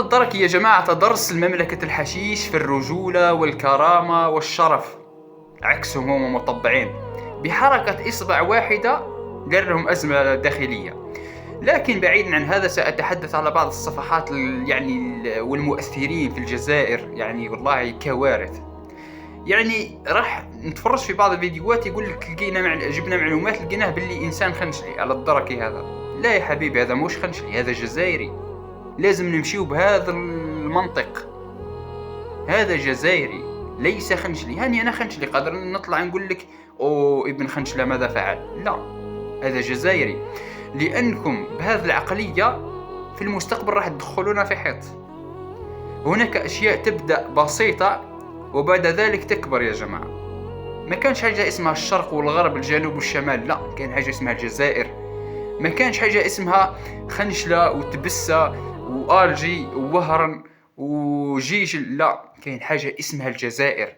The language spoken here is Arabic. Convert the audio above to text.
الدرك يا جماعة تدرس المملكة الحشيش في الرجولة والكرامة والشرف، عكسهم هم مطبعين بحركة إصبع واحدة دار لهم أزمة داخلية. لكن بعيدا عن هذا سأتحدث على بعض الصفحات والمؤثرين في الجزائر، يعني والله كوارث. يعني راح نتفرج في بعض الفيديوهات يقول لك جبنا معلومات لقيناه باللي إنسان خنشلي على الدركي هذا. لا يا حبيبي، هذا مش خنشلي، هذا جزائري. لازم نمشيو بهذا المنطق، هذا جزائري ليس خنشلي. هاني أنا خنشلي قادر نطلع نقول لك أو ابن خنشلة ماذا فعل، لا، هذا جزائري. لأنكم بهذه العقلية في المستقبل راح تدخلونا في حيط. هناك أشياء تبدأ بسيطة وبعد ذلك تكبر يا جماعة. ما كانش حاجة اسمها الشرق والغرب، الجنوب والشمال، لا، كان حاجة اسمها الجزائر. ما كانش حاجة اسمها خنشلة وتبسة وآلجي ووهرن وجيش، لا، كاين حاجة اسمها الجزائر.